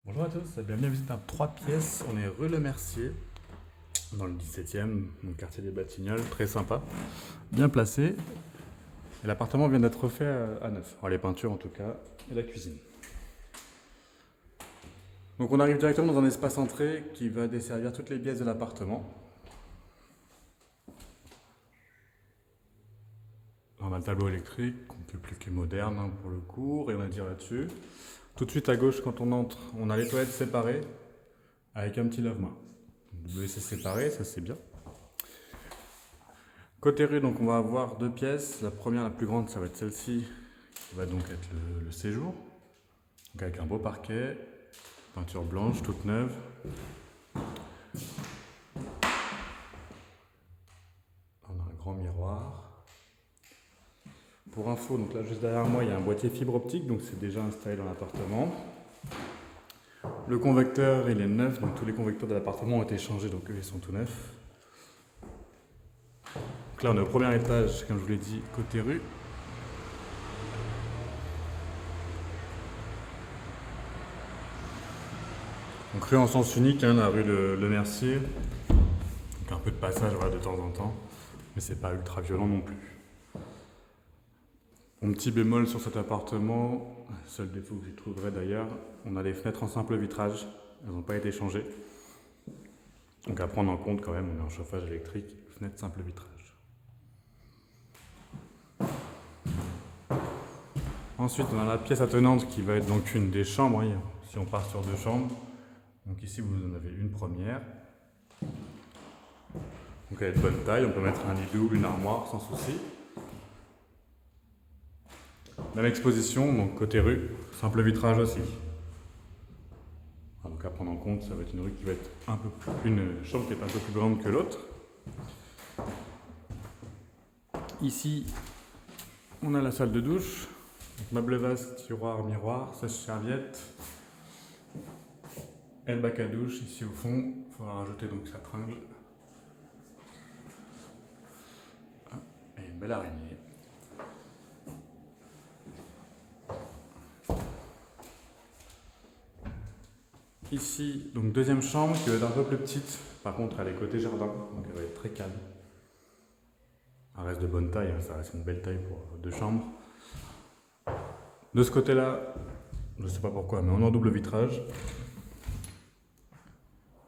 Bonjour à tous, bienvenue à visiter un 3 pièces. On est rue Le Mercier, dans le 17e, donc quartier des Batignolles, très sympa, bien placé. Et l'appartement vient d'être refait à neuf, enfin, les peintures en tout cas, et la cuisine. Donc on arrive directement dans un espace entrée qui va desservir toutes les pièces de l'appartement. On a le tableau électrique, un peu plus moderne hein, pour le coup, rien à dire là-dessus. Tout de suite à gauche, quand on entre, on a les toilettes séparées avec un petit lave-main. Vous laissez séparer, ça c'est bien. Côté rue, donc on va avoir deux pièces. La première, la plus grande, ça va être celle-ci, qui va donc être le séjour. Donc avec un beau parquet, peinture blanche, toute neuve. On a un grand miroir. Pour info, donc là juste derrière moi, il y a un boîtier fibre optique, donc c'est déjà installé dans l'appartement. Le convecteur, il est neuf, donc tous les convecteurs de l'appartement ont été changés, donc eux, ils sont tout neufs. Donc là, on est au premier étage, comme je vous l'ai dit, côté rue. Donc rue en sens unique, hein, la rue Le Mercier. Donc un peu de passage voilà, de temps en temps, mais c'est pas ultra violent non plus. Mon petit bémol sur cet appartement, seul défaut que j'y trouverais d'ailleurs, on a des fenêtres en simple vitrage, elles n'ont pas été changées. Donc à prendre en compte quand même, on est en chauffage électrique, fenêtre simple vitrage. Ensuite, on a la pièce attenante qui va être donc une des chambres, oui, si on part sur deux chambres. Donc ici, vous en avez une première. Donc elle est de bonne taille, on peut mettre un lit double, une armoire sans souci. Même exposition, donc côté rue, simple vitrage aussi. Donc à prendre en compte, ça va être une rue qui va être une chambre qui est un peu plus grande que l'autre. Ici, on a la salle de douche, donc meuble vaste, tiroir, miroir, sèche-serviette. Et le bac à douche ici au fond, il faudra rajouter donc sa tringle. Et une belle araignée. Ici, donc deuxième chambre qui va être un peu plus petite. Par contre, elle est côté jardin, donc elle va être très calme. Elle reste de bonne taille, hein, ça reste une belle taille pour deux chambres. De ce côté-là, je ne sais pas pourquoi, mais on est en double vitrage.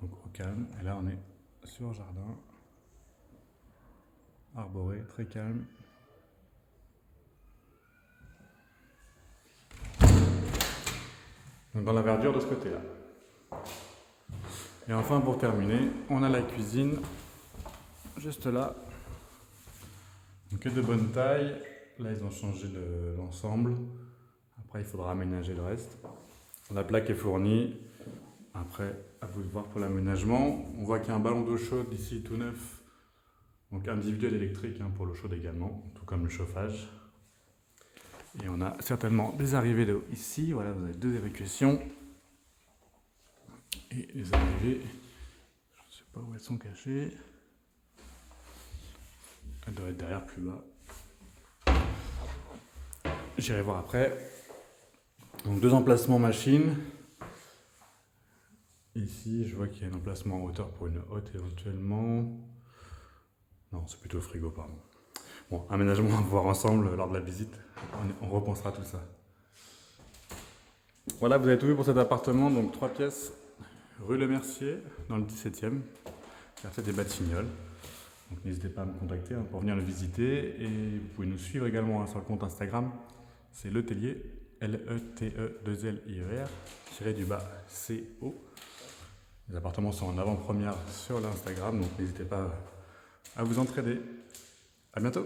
Donc au calme. Et là, on est sur jardin. Arboré, très calme. Donc dans la verdure de ce côté-là. Et enfin, pour terminer, on a la cuisine, juste là. Donc de bonne taille. Là, ils ont changé l'ensemble. Après, il faudra aménager le reste. La plaque est fournie. Après, à vous de voir pour l'aménagement. On voit qu'il y a un ballon d'eau chaude ici, tout neuf. Donc individuel électrique hein, pour l'eau chaude également, tout comme le chauffage. Et on a certainement des arrivées d'eau ici. Voilà, vous avez deux évacuations. Et les arrivées, je ne sais pas où elles sont cachées. Elles doivent être derrière plus bas. J'irai voir après. Donc deux emplacements machines. Ici, je vois qu'il y a un emplacement en hauteur pour une hotte éventuellement. Non, c'est plutôt le frigo, pardon. Bon, aménagement à voir ensemble lors de la visite. On repensera tout ça. Voilà, vous avez tout vu pour cet appartement. Donc 3 pièces, rue Le Mercier, dans le 17e, quartier des Batignolles. Donc n'hésitez pas à me contacter hein, pour venir le visiter. Et vous pouvez nous suivre également hein, sur le compte Instagram. C'est Letellier, L-E-T-E-2-L-I-E-R, tiré du bas C-O. Les appartements sont en avant-première sur l'Instagram, donc n'hésitez pas à vous entraider. À bientôt!